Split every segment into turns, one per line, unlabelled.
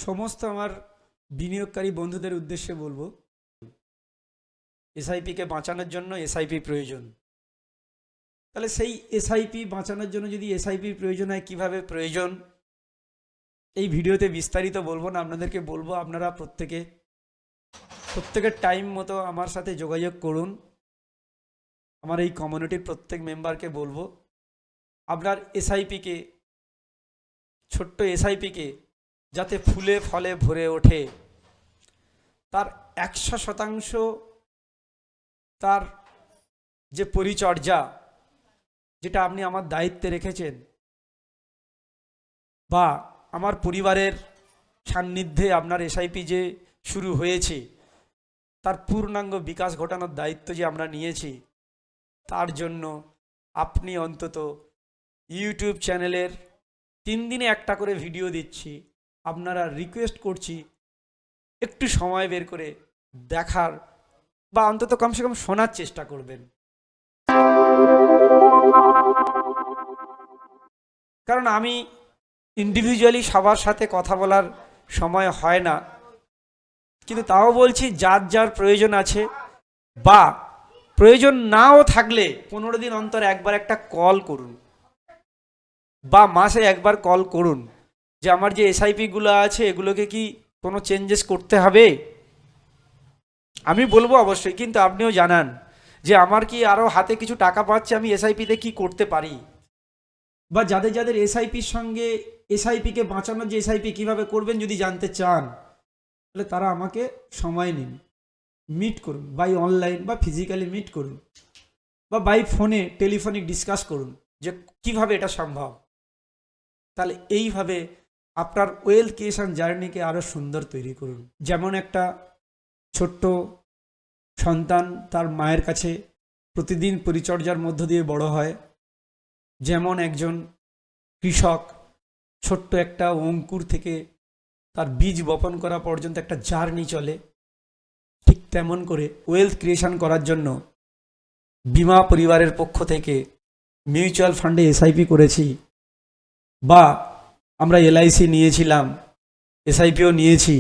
সমস্ত আমার বিনিয়োগকারী বন্ধুদের উদ্দেশ্যে বলবো, এসআইপিকে বাঁচানোর জন্য এসআইপি প্রয়োজন। তাহলে সেই এসআইপি বাঁচানোর জন্য যদি এসআইপি প্রয়োজন হয়, কীভাবে প্রয়োজন, এই ভিডিওতে বিস্তারিত বলবো না। আপনাদেরকে বলবো আপনারা প্রত্যেকের টাইম মতো আমার সাথে যোগাযোগ করুন। আমার এই কমিউনিটির প্রত্যেক মেম্বারকে বলবো আপনার এসআইপিকে, ছোট্ট এসআইপিকে যাতে ফুলে ফলে ভরে ওঠে, তার 100% তার যে পরিচর্যা, যেটা আপনি আমার দায়িত্বে রেখেছেন, বা আমার পরিবারের সান্নিধ্যে আপনার এসআইপি যে শুরু হয়েছে, তার পূর্ণাঙ্গ বিকাশ ঘটানোর দায়িত্ব যে আমরা নিয়েছি, তার জন্য আপনি অন্তত ইউটিউব চ্যানেলের 3 দিনে একটা করে ভিডিও দিচ্ছি, আপনারা রিকোয়েস্ট করছি একটু সময় বের করে দেখার বা অন্তত কমসে কম শোনার চেষ্টা করবেন। কারণ আমি ইন্ডিভিজুয়ালি সবার সাথে কথা বলার সময় হয় না, কিন্তু তাও বলছি যার যার প্রয়োজন আছে, বা প্রয়োজন নাও থাকলে 15 দিন অন্তর একবার একটা কল করুন, বা মাসে একবার কল করুন যে আমার যে এসআইপিগুলো আছে এগুলোকে কি কোনো চেঞ্জেস করতে হবে। আমি বলবো অবশ্যই, কিন্তু আপনিও জানান যে আমার কি আরও হাতে কিছু টাকা পাচ্ছে, আমি এসআইপিতে কি করতে পারি। বা যাদের যাদের এসআইপির সঙ্গে এসআইপিকে বাঁচানোর যে এসআইপি কীভাবে করবেন যদি জানতে চান, তাহলে তারা আমাকে সময় নিন, মিট করুন, বাই অনলাইন বা ফিজিক্যালি মিট করুন, বা বাই ফোনে টেলিফোনিক ডিসকাস করুন যে কিভাবে এটা সম্ভব। তাহলে এইভাবে আপনার ওয়েলথ ক্রিয়েশন জার্নিকে আরও সুন্দর তৈরি করুন। যেমন একটা ছোট্ট সন্তান তার মায়ের কাছে প্রতিদিন পরিচর্যার মধ্য দিয়ে বড় হয়, যেমন একজন কৃষক ছোট্ট একটা অঙ্কুর থেকে তার বীজ বপন করা পর্যন্ত একটা জার্নি চলে, ঠিক তেমন করে ওয়েলথ ক্রিয়েশন করার জন্য বীমা পরিবারের পক্ষ থেকে মিউচুয়াল ফান্ডে এসআইপি করেছি, বা আমরা এলআইসি নিয়েছিলাম, এসআইপিও নিয়েছি,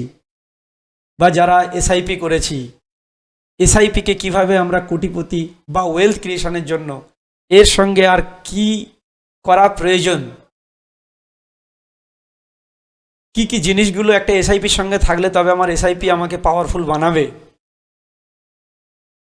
বা যারা এসআইপি করেছি, এসআইপিকে কিভাবে আমরা কোটিপতি বা ওয়েলথ ক্রিয়েশনের জন্য এর সঙ্গে আর কি করা প্রয়োজন, কি কি জিনিসগুলো একটা এসআইপির সঙ্গে থাকলে তবে আমার এসআইপি আমাকে পাওয়ারফুল বানাবে,